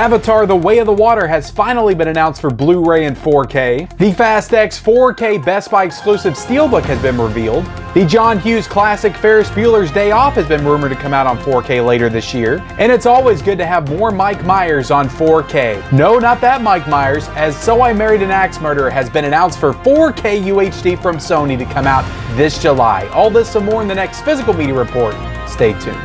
Avatar: The Way of the Water has finally been announced for Blu-ray and 4K. The Fast X 4K Best Buy exclusive steelbook has been revealed. The John Hughes classic Ferris Bueller's Day Off has been rumored to come out on 4K later this year. And it's always good to have more Mike Myers on 4K. No, not that Mike Myers, as So I Married an Axe Murderer has been announced for 4K UHD from Sony to come out this July. All this and more in the next Physical Media Report. Stay tuned.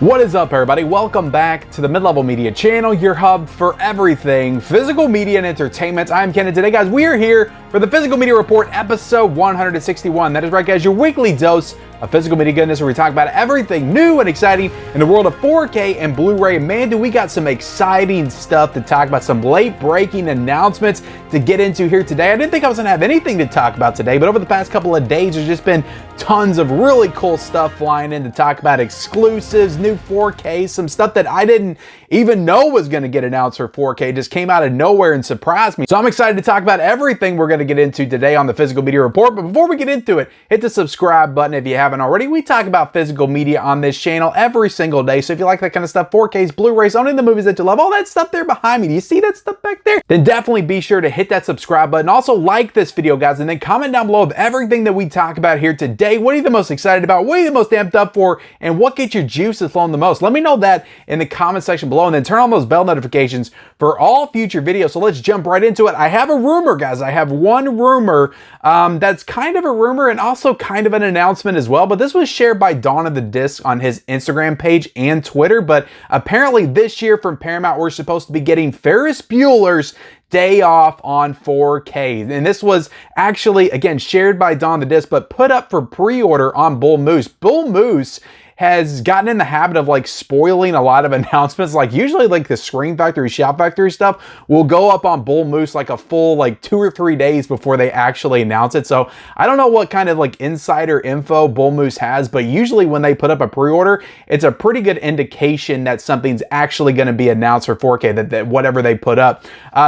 What is up, everybody? Welcome back to the Mid-Level Media channel, your hub for everything physical media and entertainment. I'm Ken, and today, guys, we are here for the Physical Media Report, episode 161. That is right, guys, your weekly dose of physical media goodness, where we talk about everything new and exciting in the world of 4K and Blu-ray. Man, do we got some exciting stuff to talk about, some late-breaking announcements to get into here today. I didn't think I was going to have anything to talk about today, but over the past couple of days, there's just been tons of really cool stuff flying in to talk about exclusives, new 4K, some stuff that I didn't even know was going to get announced for 4K, just came out of nowhere and surprised me. So I'm excited to talk about everything we're going to get into today on the Physical Media Report. But before we get into it, hit the subscribe button if you haven't already. We talk about physical media on this channel every single day. So if you like that kind of stuff, 4Ks, Blu-rays, owning the movies that you love, all that stuff there behind me, do you see that stuff back there? Then definitely be sure to hit that subscribe button. Also like this video, guys, and then comment down below of everything that we talk about here today. What are you the most excited about? What are you the most amped up for? And what gets your juices flowing the most? Let me know that in the comment section below, and then turn on those bell notifications for all future videos. So let's jump right into it. I have a rumor, guys. I have one rumor that's kind of a rumor and also kind of an announcement as well. But this was shared by Dawn of the Disc on his Instagram page and Twitter. But apparently this year from Paramount, we're supposed to be getting Ferris Bueller's Day Off on 4K. And this was actually, again, shared by Dawn the Disc, but put up for pre-order on Bull Moose. Bull Moose has gotten in the habit of like spoiling a lot of announcements. Like usually like the Screen Factory, Shout Factory stuff will go up on Bull Moose like a full like 2 or 3 days before they actually announce it. So I don't know what kind of like insider info Bull Moose has, but usually when they put up a pre-order, it's a pretty good indication that something's actually going to be announced for 4K, that whatever they put up.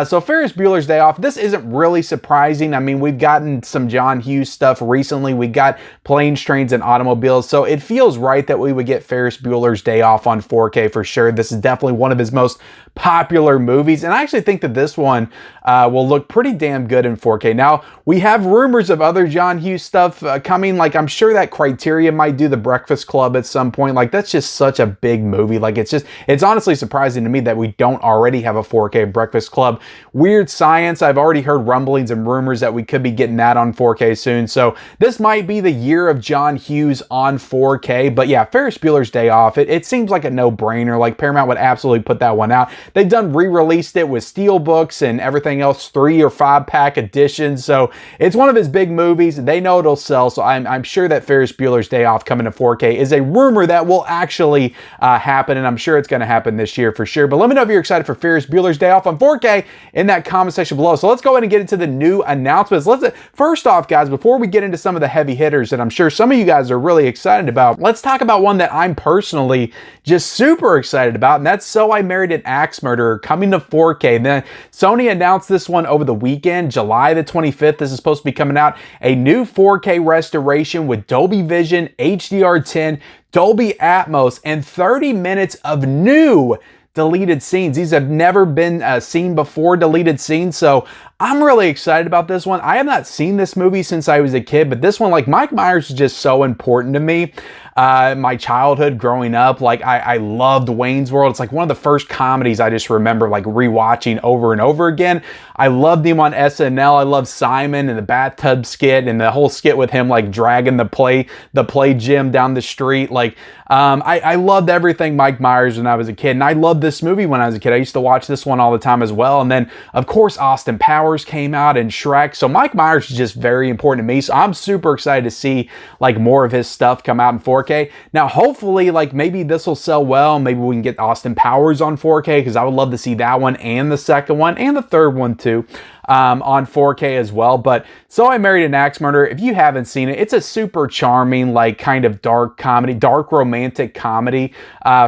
So Ferris Bueller's Day Off, this isn't really surprising. I mean, we've gotten some John Hughes stuff recently. We got Planes, Trains, and Automobiles. So it feels right that we would get Ferris Bueller's Day Off on 4K for sure. This is definitely one of his most popular movies, and I actually think that this one will look pretty damn good in 4K. Now, we have rumors of other John Hughes stuff coming. Like, I'm sure that Criterion might do The Breakfast Club at some point. Like, that's just such a big movie. Like, it's honestly surprising to me that we don't already have a 4K Breakfast Club. Weird Science, I've already heard rumblings and rumors that we could be getting that on 4K soon. So this might be the year of John Hughes on 4K. But yeah, Ferris Bueller's Day Off, it seems like a no-brainer. Like, Paramount would absolutely put that one out. They've done re-released it with steelbooks and everything else, 3 or 5 pack editions. So it's one of his big movies. They know it'll sell. So I'm sure that Ferris Bueller's Day Off coming to 4K is a rumor that will actually happen. And I'm sure it's going to happen this year for sure. But let me know if you're excited for Ferris Bueller's Day Off on 4K in that comment section below. So let's go ahead and get into the new announcements. First off, guys, before we get into some of the heavy hitters that I'm sure some of you guys are really excited about, let's talk about one that I'm personally just super excited about, and that's So I Married an Axe Murderer coming to 4K. Then Sony announced this one over the weekend, July the 25th. This is supposed to be coming out, a new 4K restoration with Dolby Vision, HDR10, Dolby Atmos, and 30 minutes of new deleted scenes. These have never been seen before, deleted scenes. So I'm really excited about this one. I have not seen this movie since I was a kid, but this one, like, Mike Myers is just so important to me. My childhood growing up, like I loved Wayne's World. It's like one of the first comedies I just remember like rewatching over and over again. I loved him on SNL. I loved Simon and the bathtub skit and the whole skit with him like dragging the play gym down the street. Like I loved everything Mike Myers when I was a kid, and I loved this movie when I was a kid. I used to watch this one all the time as well. And then of course Austin Powers came out and Shrek. So Mike Myers is just very important to me. So I'm super excited to see like more of his stuff come out in 4K. Now, hopefully, like maybe this will sell well. Maybe we can get Austin Powers on 4K, because I would love to see that one and the second one and the third one too. on 4K as well. But So I Married an Axe Murderer, if you haven't seen it, it's a super charming, like kind of dark comedy, dark romantic comedy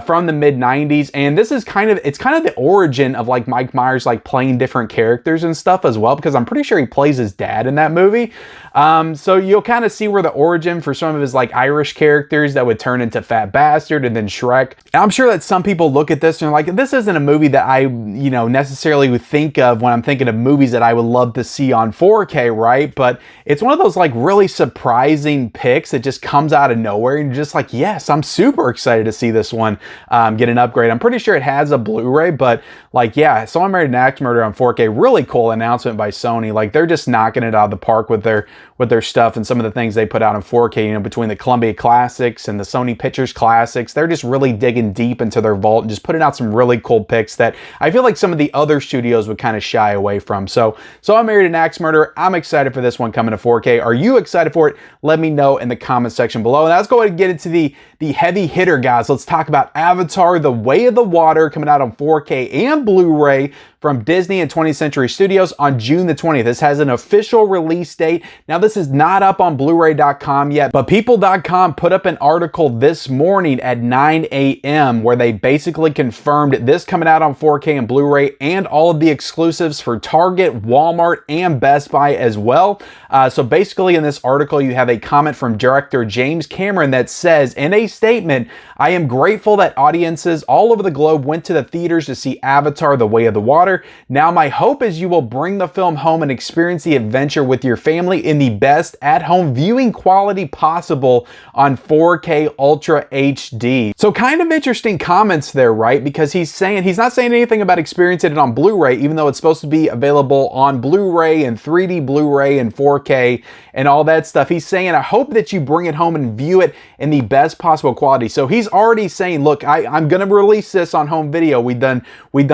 from the mid 90s. And this is it's kind of the origin of like Mike Myers like playing different characters and stuff as well, because I'm pretty sure he plays his dad in that movie. So you'll kind of see where the origin for some of his like Irish characters that would turn into Fat Bastard and then Shrek. And I'm sure that some people look at this and are like, this isn't a movie that I, necessarily would think of when I'm thinking of movies that I would love to see on 4K, right? But it's one of those like really surprising picks that just comes out of nowhere and you're just like, yes, I'm super excited to see this one get an upgrade. I'm pretty sure it has a Blu-ray, but like, yeah, So I Married an Axe Murderer on 4K, really cool announcement by Sony. Like they're just knocking it out of the park with their stuff and some of the things they put out in 4K, between the Columbia Classics and the Sony Pictures Classics. They're just really digging deep into their vault and just putting out some really cool picks that I feel like some of the other studios would kind of shy away from. So I Married an Axe Murderer, I'm excited for this one coming to 4K. Are you excited for it? Let me know in the comment section below. And let's go ahead and get into the heavy hitter, guys. Let's talk about Avatar: The Way of the Water, coming out on 4K and Blu-ray from Disney and 20th Century Studios on June the 20th. This has an official release date. Now, this is not up on Blu-ray.com yet, but People.com put up an article this morning at 9 a.m. where they basically confirmed this coming out on 4K and Blu-ray and all of the exclusives for Target, Walmart, and Best Buy as well. So basically in this article, you have a comment from director James Cameron that says, in a statement, "I am grateful that audiences all over the globe went to the theaters to see Avatar: The Way of the Water. Now my hope is you will bring the film home and experience the adventure with your family in the best at-home viewing quality possible on 4K Ultra HD." So kind of interesting comments there, right? Because he's not saying anything about experiencing it on Blu-ray, even though it's supposed to be available on Blu-ray and 3D Blu-ray and 4K and all that stuff. He's saying, I hope that you bring it home and view it in the best possible quality. So he's already saying, look, I'm going to release this on home video. We've done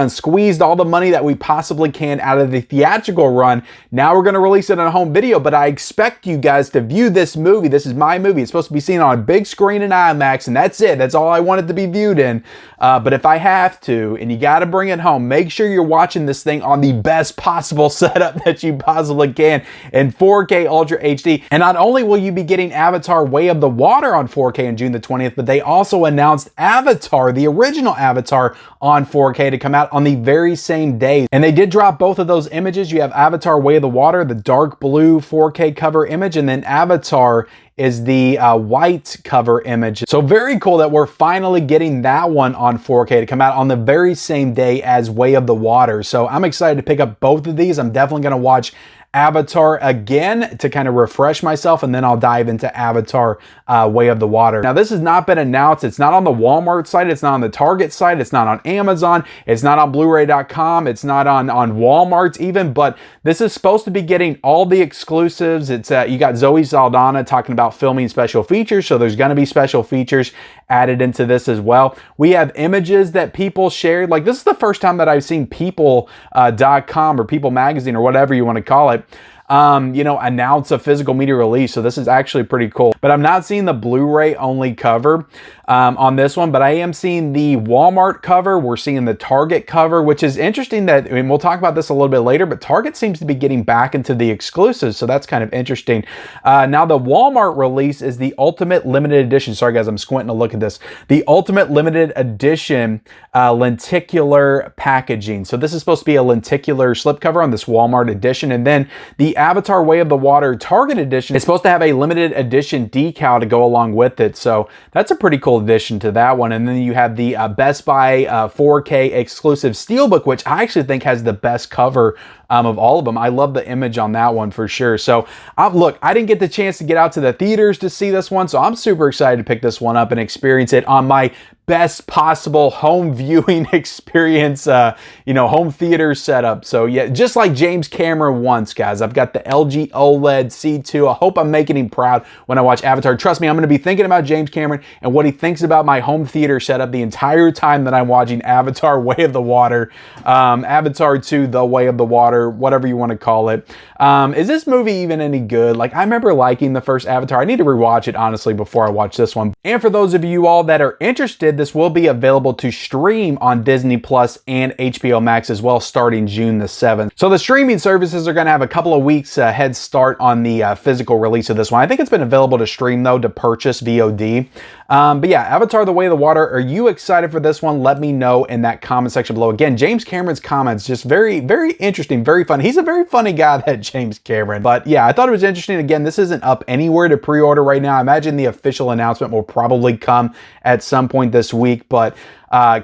squeezed all the money that we possibly can out of the theatrical run. Now we're going to release it on home video, but I expect you guys to view this movie. This is my movie. It's supposed to be seen on a big screen in IMAX, and that's it. That's all I want it to be viewed in. But if I have to, and you got to bring it home, make sure you're watching this thing on the best possible setup that you possibly can in 4K Ultra HD. And not only will you be getting Avatar: Way of the Water on 4K on June the 20th, but they also announced Avatar, the original Avatar, on 4K to come out on the very same day. And they did drop both of those images. You have Avatar: Way of the Water, the dark blue 4K cover image, and then Avatar is the white cover image. So very cool that we're finally getting that one on 4K to come out on the very same day as Way of the Water. So I'm excited to pick up both of these. I'm definitely going to watch Avatar again to kind of refresh myself, and then I'll dive into Avatar Way of the Water. Now, this has not been announced. It's not on the Walmart site. It's not on the Target site. It's not on Amazon. It's not on Blu-ray.com. It's not on Walmart even, but this is supposed to be getting all the exclusives. It's you got Zoe Saldana talking about filming special features, so there's going to be special features added into this as well. We have images that people shared. Like, this is the first time that I've seen People.com or People Magazine or whatever you want to call it, announce a physical media release. So this is actually pretty cool. But I'm not seeing the Blu-ray only cover on this one, but I am seeing the Walmart cover. We're seeing the Target cover, which is interesting that, we'll talk about this a little bit later, but Target seems to be getting back into the exclusives. So that's kind of interesting. Now the Walmart release is the Ultimate Limited Edition. Sorry guys, I'm squinting to look at this. The Ultimate Limited Edition lenticular packaging. So this is supposed to be a lenticular slipcover on this Walmart edition. And then the Avatar: Way of the Water Target edition is supposed to have a limited edition decal to go along with it. So that's a pretty cool addition to that one. And then you have the Best Buy 4K exclusive steelbook, which I actually think has the best cover of all of them. I love the image on that one for sure. So look, I didn't get the chance to get out to the theaters to see this one, so I'm super excited to pick this one up and experience it on my best possible home viewing experience, home theater setup. So yeah, just like James Cameron once, guys. I've got the LG OLED C2. I hope I'm making him proud when I watch Avatar. Trust me, I'm going to be thinking about James Cameron and what he thinks about my home theater setup the entire time that I'm watching Avatar: Way of the Water, Avatar 2: The Way of the Water, whatever you want to call it. Is this movie even any good? Like, I remember liking the first Avatar. I need to rewatch it, honestly, before I watch this one. And for those of you all that are interested, stated, this will be available to stream on Disney Plus and HBO Max as well, starting June the 7th. So the streaming services are going to have a couple of weeks head start on the physical release of this one. I think it's been available to stream though, to purchase VOD. But yeah, Avatar: The Way of the Water, are you excited for this one? Let me know in that comment section below. Again, James Cameron's comments, just very, very interesting, very fun. He's a very funny guy, that James Cameron. But yeah, I thought it was interesting. Again, this isn't up anywhere to pre-order right now. I imagine the official announcement will probably come at some point this week, but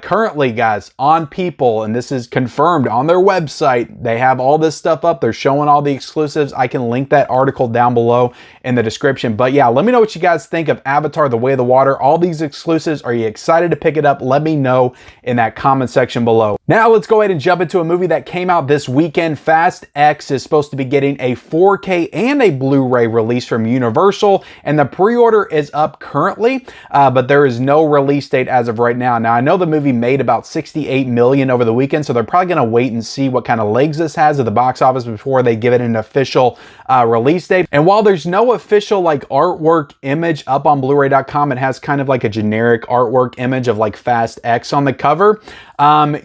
currently, guys, on People, and this is confirmed on their website, they have all this stuff up. They're showing all the exclusives. I can link that article down below in the description. But yeah, let me know what you guys think of Avatar: The Way of the Water. All these exclusives. Are you excited to pick it up? Let me know in that comment section below. Now let's go ahead and jump into a movie that came out this weekend. Fast X is supposed to be getting a 4K and a Blu-ray release from Universal, and the pre-order is up currently, but there is no release date as of right now. Now I know the movie made about $68 million over the weekend, so they're probably going to wait and see what kind of legs this has at the box office before they give it an official release date. And while there's no official like artwork image up on Blu-ray.com, it has kind of like a generic artwork image of like Fast X on the cover.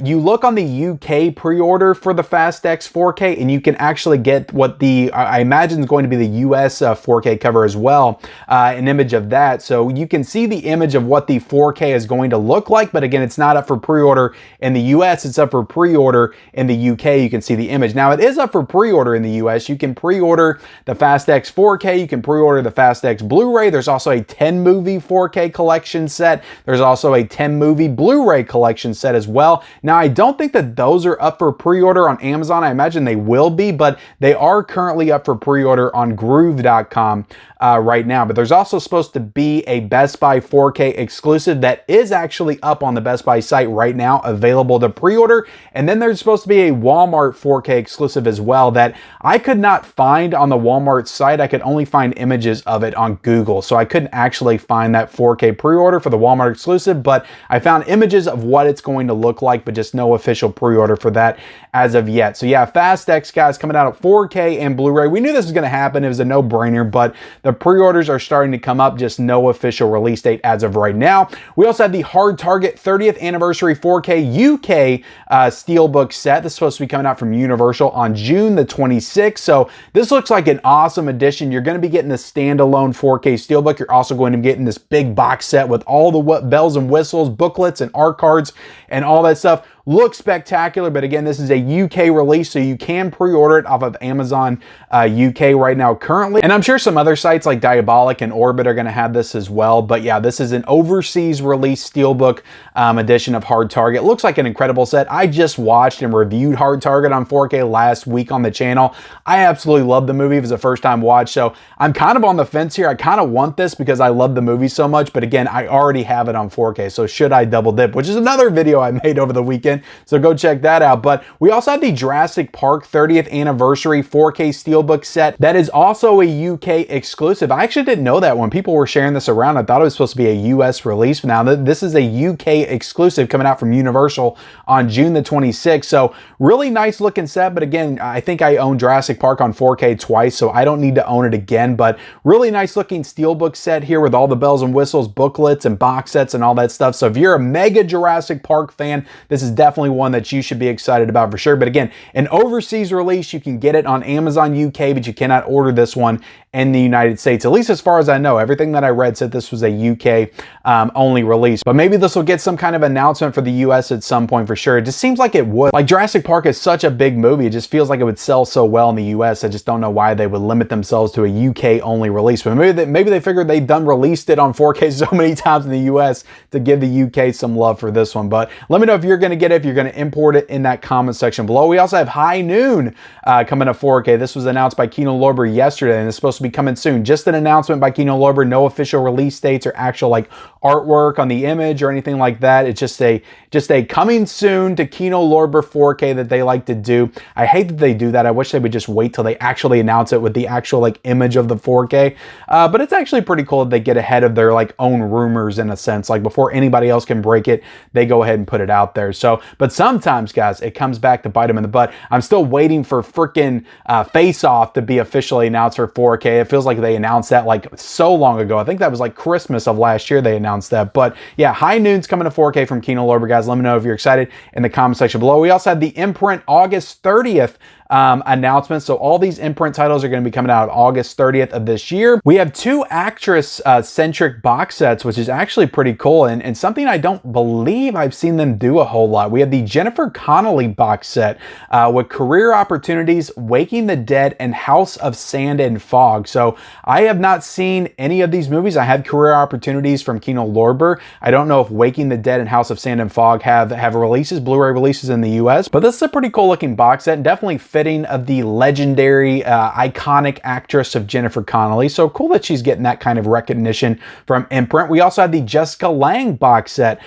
You look on the UK pre-order for the Fast X 4K, and you can actually get what I imagine is going to be the US 4K cover as well, an image of that. So you can see the image of what the 4K is going to look like, but again, it's not up for pre-order in the US, it's up for pre-order in the UK. You can see the image. Now it is up for pre-order in the US. You can pre-order the Fast X 4K, you can pre-order the Fast X Blu-ray. There's also a 10 movie 4K collection set. There's also a 10 movie Blu-ray collection set as well. Now, I don't think that those are up for pre-order on Amazon. I imagine they will be, but they are currently up for pre-order on Groove.com right now. But there's also supposed to be a Best Buy 4K exclusive that is actually up on the Best Buy site right now, available to pre-order. And then there's supposed to be a Walmart 4K exclusive as well that I could not find on the Walmart site. I could only find images of it on Google. So I couldn't actually find that 4K pre-order for the Walmart exclusive, but I found images of what it's going to look like, but just no official pre-order for that as of yet. So yeah, Fast X, guys, coming out at 4K and Blu-ray. We knew this was going to happen. It was a no-brainer, but the pre-orders are starting to come up, just no official release date as of right now. We also have the Hard Target 30th Anniversary 4K UK Steelbook set. This is supposed to be coming out from Universal on June the 26th. So this looks like an awesome addition. You're going to be getting the standalone 4K Steelbook. You're also going to be getting this big box set with all the bells and whistles, booklets, and art cards, and all that stuff. Looks spectacular, but again, this is a UK release, so you can pre-order it off of Amazon UK right now currently. And I'm sure some other sites like Diabolic and Orbit are going to have this as well. But yeah, this is an overseas release Steelbook edition of Hard Target. Looks like an incredible set. I just watched and reviewed Hard Target on 4K last week on the channel. I absolutely love the movie. It was a first time watch, so I'm kind of on the fence here. I kind of want this because I love the movie so much, but again, I already have it on 4K, so should I double dip, which is another video I made over the weekend. So go check that out. But we also have the Jurassic Park 30th Anniversary 4K Steelbook set that is also a UK exclusive. I actually didn't know that when people were sharing this around. I thought it was supposed to be a US release. Now this is a UK exclusive coming out from Universal on June the 26th. So really nice looking set. But again, I think I own Jurassic Park on 4K twice, so I don't need to own it again. But really nice looking Steelbook set here with all the bells and whistles, booklets, and box sets and all that stuff. So if you're a mega Jurassic Park fan, this is definitely one that you should be excited about for sure. But again, an overseas release, you can get it on Amazon UK, but you cannot order this one in the United States, at least as far as I know. Everything that I read said this was a UK only release, but maybe this will get some kind of announcement for the US at some point for sure. It just seems like it would. Like, Jurassic Park is such a big movie. It just feels like it would sell so well in the US. I just don't know why they would limit themselves to a UK only release, but maybe they figured they'd done released it on 4K so many times in the US to give the UK some love for this one. But let me know if you're going to get it, if you're going to import it, in that comment section below. We also have High Noon coming to 4K. This was announced by Kino Lorber yesterday, and it's supposed to be coming soon. Just an announcement by Kino Lorber, no official release dates or actual like artwork on the image or anything like that. It's just a coming soon to Kino Lorber 4K that they like to do. I hate that they do that. I wish they would just wait till they actually announce it with the actual like image of the 4K. But it's actually pretty cool that they get ahead of their like own rumors in a sense. Like, before anybody else can break it, they go ahead and put it out there. So but sometimes, guys, it comes back to bite them in the butt. I'm still waiting for freaking Face Off to be officially announced for 4K. It feels like they announced that like so long ago. I think that was like Christmas of last year they announced that. But yeah, High Noon's coming to 4K from Kino Lorber, guys. Let me know if you're excited in the comment section below. We also had the Imprint August 30th announcements. So all these Imprint titles are going to be coming out August 30th of this year. We have 2 actress centric box sets, which is actually pretty cool and something I don't believe I've seen them do a whole lot. We have the Jennifer Connelly box set with Career Opportunities, Waking the Dead, and House of Sand and Fog. So I have not seen any of these movies. I have Career Opportunities from Kino Lorber. I don't know if Waking the Dead and House of Sand and Fog have releases, Blu-ray releases in the US, but this is a pretty cool looking box set and definitely fitting of the legendary, iconic actress of Jennifer Connelly. So cool that she's getting that kind of recognition from Imprint. We also have the Jessica Lange box set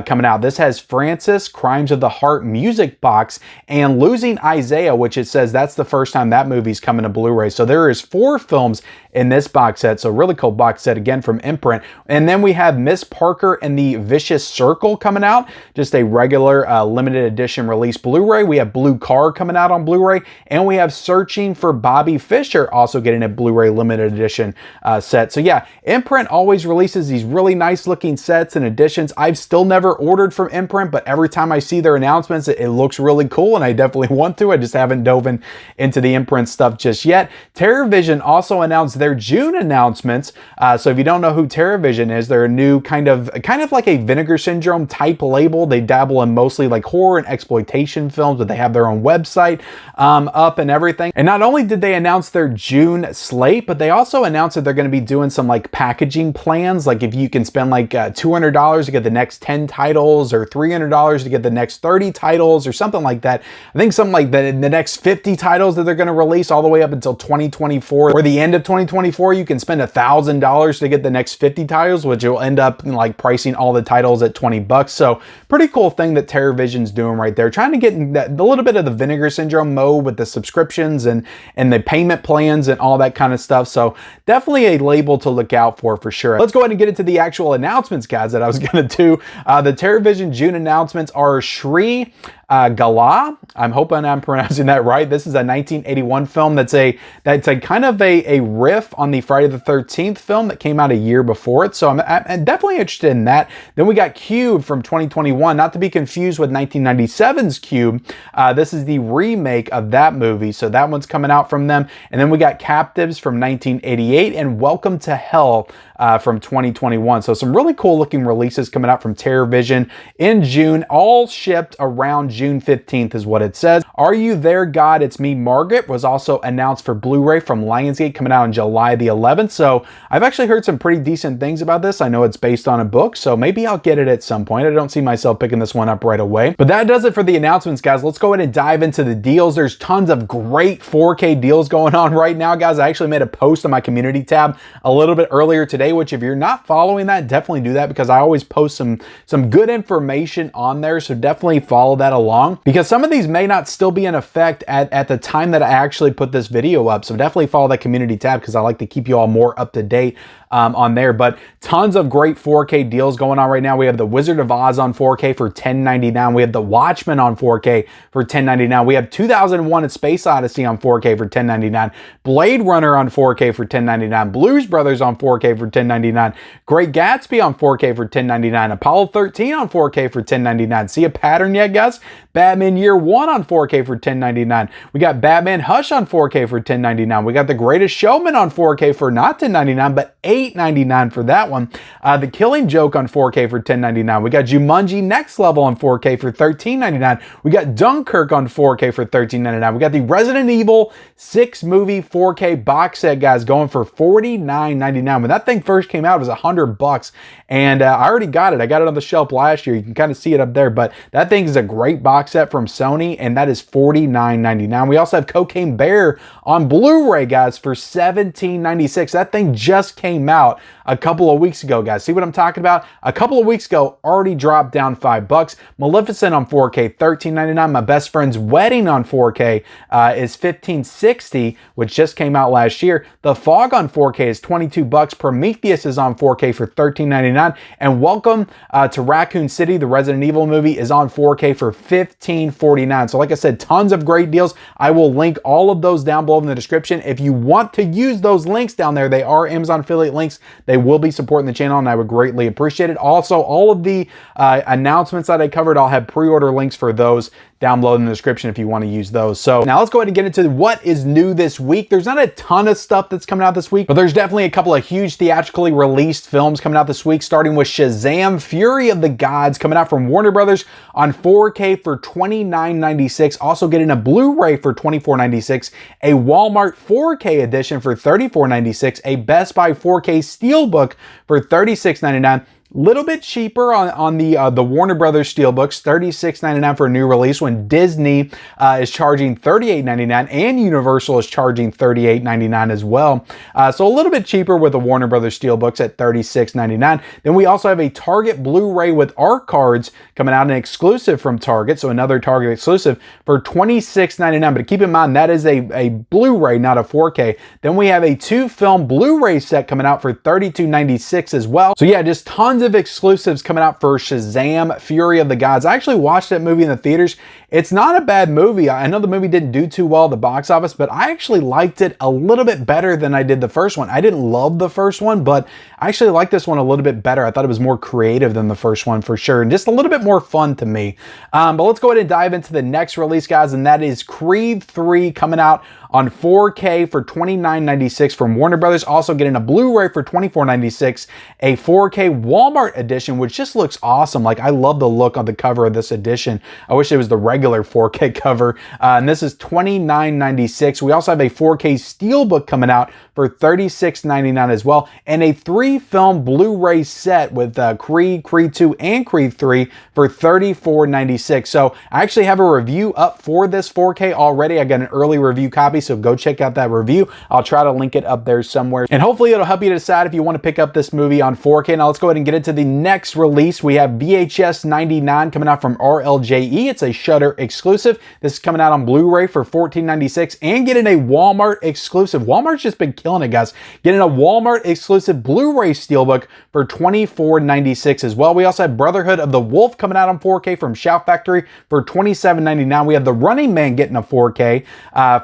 coming out. This has Frances, Crimes of the Heart music box, and Losing Isaiah, which it says that's the first time that movie's coming to Blu-ray. So there is 4 films in this box set. So really cool box set again from Imprint. And then we have Miss Parker and the Vicious Circle coming out. Just a regular limited edition release Blu-ray. We have Blue Car coming out on Blu-ray. And we have Searching for Bobby Fischer also getting a Blu-ray limited edition set. So yeah, Imprint always releases these really nice looking sets and editions. I've still never ordered from Imprint, but every time I see their announcements, it looks really cool and I definitely want to. I just haven't dove into the Imprint stuff just yet. TerraVision also announced their June announcements. So if you don't know who TerraVision is, they're a new kind of like a Vinegar Syndrome type label. They dabble in mostly like horror and exploitation films, but they have their own website up and everything. And not only did they announce their June slate, but they also announced that they're going to be doing some like packaging plans. Like if you can spend like $200 to get the next 10 titles or $300 to get the next 30 titles or something like that. I think something like that in the next 50 titles that they're going to release all the way up until 2024 or the end of 2024, you can spend $1,000 to get the next 50 titles, which will end up like pricing all the titles at $20. So pretty cool thing that TerraVision's doing right there, trying to get in that, a little bit of the Vinegar Syndrome mode with the subscriptions and the payment plans and all that kind of stuff. So definitely a label to look out for sure. Let's go ahead and get into the actual announcements, guys, that I was going to do. The TerraVision June announcements are Shri Gala. I'm hoping I'm pronouncing that right. This is a 1981 film that's a kind of a riff on the Friday the 13th film that came out a year before it. So I'm definitely interested in that. Then we got Cube from 2021, not to be confused with 1997's Cube. This is the remake of that movie. So that one's coming out from them. And then we got Captives from 1988 and Welcome to Hell from 2021. So some really cool looking releases coming out from TerraVision in June, all shipped around June 15th is what it says. Are You There, God? It's Me, Margaret was also announced for Blu-ray from Lionsgate coming out on July the 11th. So I've actually heard some pretty decent things about this. I know it's based on a book, so maybe I'll get it at some point. I don't see myself picking this one up right away. But that does it for the announcements, guys. Let's go ahead and dive into the deals. There's tons of great 4K deals going on right now, guys. I actually made a post on my community tab a little bit earlier today, which if you're not following that, definitely do that because I always post some good information on there. So definitely follow that along because some of these may not still be in effect at the time that I actually put this video up. So definitely follow that community tab because I like to keep you all more up to date on there. But tons of great 4K deals going on right now. We have The Wizard of Oz on 4K for $10.99. We have The Watchmen on 4K for $10.99. We have 2001: A Space Odyssey on 4K for $10.99. Blade Runner on 4K for $10.99. Blues Brothers on 4K for $10.99. Great Gatsby on 4K for $10.99. Apollo 13 on 4K for $10.99. See a pattern yet, guys? Batman Year One on 4K for $10.99. We got Batman Hush on 4K for $10.99. We got The Greatest Showman on 4K for not $10.99, but $8.99 for that one. The Killing Joke on 4K for $10.99. We got Jumanji Next Level on 4K for $13.99. We got Dunkirk on 4K for $13.99. We got the Resident Evil 6 movie 4K box set, guys, going for $49.99. When that thing first came out, it was $100, and I already got it. I got it on the shelf last year. You can kind of see it up there, but that thing is a great box set from Sony, and that is $49.99. We also have Cocaine Bear on Blu-ray, guys, for $17.96. That thing just came out a couple of weeks ago, guys. See what I'm talking about? A couple of weeks ago, already dropped down $5. Maleficent on 4K, $13.99. My Best Friend's Wedding on 4K is $15.60, which just came out last year. The Fog on 4K is $22. Prometheus is on 4K for $13.99. And Welcome to Raccoon City, the Resident Evil movie, is on 4K for $15.49. So like I said, tons of great deals. I will link all of those down below in the description. If you want to use those links down there, they are Amazon affiliate links. They will be supporting the channel, and I would greatly appreciate it. Also, all of the announcements that I covered, I'll have pre-order links for those down below in the description if you want to use those. So now let's go ahead and get into what is new this week. There's not a ton of stuff that's coming out this week, but there's definitely a couple of huge theatrically released films coming out this week, starting with Shazam! Fury of the Gods, coming out from Warner Brothers on 4K for $29.96. Also getting a Blu-ray for $24.96, a Walmart 4K edition for $34.96, a Best Buy 4K Steelbook for $36.99. Little bit cheaper on the Warner Brothers Steelbooks, $36.99 for a new release, when Disney is charging $38.99 and Universal is charging $38.99 as well. So a little bit cheaper with the Warner Brothers Steelbooks at $36.99. Then we also have a Target Blu-ray with art cards coming out, an exclusive from Target, so another Target exclusive for $26.99. But keep in mind, that is a Blu-ray, not a 4K. Then we have a 2-film Blu-ray set coming out for $32.96 as well. So yeah, just tons of exclusives coming out for Shazam! Fury of the Gods. I actually watched that movie in the theaters. It's not a bad movie. I know the movie didn't do too well at the box office, but I actually liked it a little bit better than I did the first one. I didn't love the first one, but I actually liked this one a little bit better. I thought it was more creative than the first one for sure, and just a little bit more fun to me. But let's go ahead and dive into the next release, guys, and that is Creed 3 coming out on 4K for $29.96 from Warner Brothers. Also getting a Blu-ray for $24.96, a 4K Walmart edition, which just looks awesome. Like, I love the look on the cover of this edition. I wish it was the regular 4K cover. And this is $29.96. We also have a 4K Steelbook coming out for $36.99 as well, and a 3-film Blu-ray set with Creed, Creed 2, and Creed 3 for $34.96. So I actually have a review up for this 4K already. I got an early review copy, so go check out that review. I'll try to link it up there somewhere, and hopefully it'll help you decide if you want to pick up this movie on 4K. Now let's go ahead and get into the next release. We have VHS 99 coming out from RLJE. It's a Shudder exclusive. This is coming out on Blu-ray for $14.96 and getting a Walmart exclusive. Walmart's just been killing it, guys. Getting a Walmart exclusive Blu-ray Steelbook for $24.96 as well. We also have Brotherhood of the Wolf coming out on 4K from Shout Factory for $27.99. We have The Running Man getting a 4K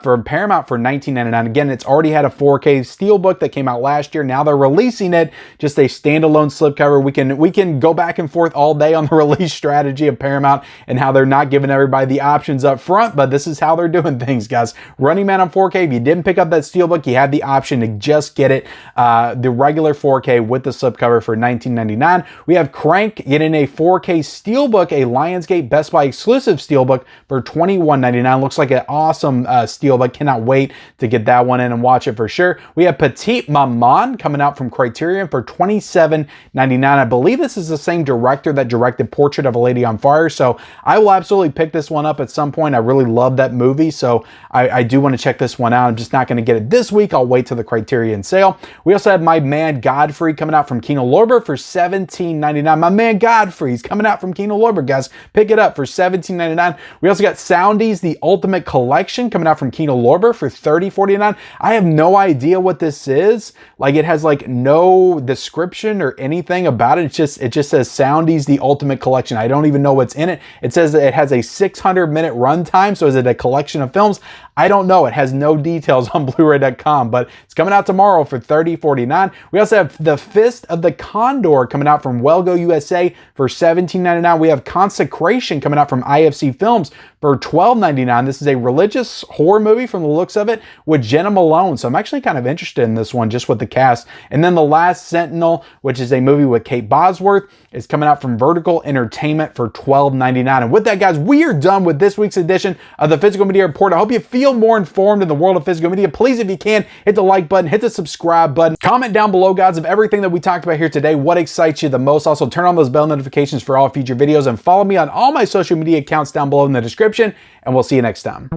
from Paramount for $19.99. Again, it's already had a 4K Steelbook that came out last year. Now they're releasing it just a standalone slipcover. We can go back and forth all day on the release strategy of Paramount and how they're not giving everybody the options up front, but this is how they're doing things, guys. Running Man on 4K. If you didn't pick up that Steelbook, you had the option to just get it the regular 4K with the slipcover for $19.99. We have Crank getting a 4K Steelbook, a Lionsgate Best Buy exclusive Steelbook for $21.99. Looks like an awesome Steelbook. Cannot wait to get that one in and watch it for sure. We have Petite Maman coming out from Criterion for $27.99. I believe this is the same director that directed Portrait of a Lady on Fire, so I will absolutely pick this one up at some point. I really love that movie, so I do want to check this one out. I'm just not going to get it this week. I'll wait till the Criterion sale. We also have My Man Godfrey coming out from Kino Lorber for $17.99. My Man Godfrey's coming out from Kino Lorber, guys. Pick it up for $17.99. We also got Soundies, the Ultimate Collection, coming out from Kino Lorber for $30.49. I have no idea what this is. Like, it has like no description or anything about it. It just says Soundies, the Ultimate Collection. I don't even know what's in it. It says that it has a 600-minute runtime. So is it a collection of films? I don't know. It has no details on Blu-ray.com, but it's coming out tomorrow for $30.49. We also have The Fist of the Condor coming out from Wellgo USA for $17.99. We have Consecration coming out from IFC Films for $12.99. This is a religious horror movie from the looks of it with Jenna Malone. So I'm actually kind of interested in this one just with the cast. And then The Last Sentinel, which is a movie with Kate Bosworth, is coming out from Vertical Entertainment for $12.99. And with that, guys, we are done with this week's edition of the Physical Media Report. I hope you feel more informed in the world of physical media. Please, if you can, hit the like button, hit the subscribe button. Comment down below, guys, of everything that we talked about here today. What excites you the most? Also, turn on those bell notifications for all future videos and follow me on all my social media accounts down below in the description. And we'll see you next time.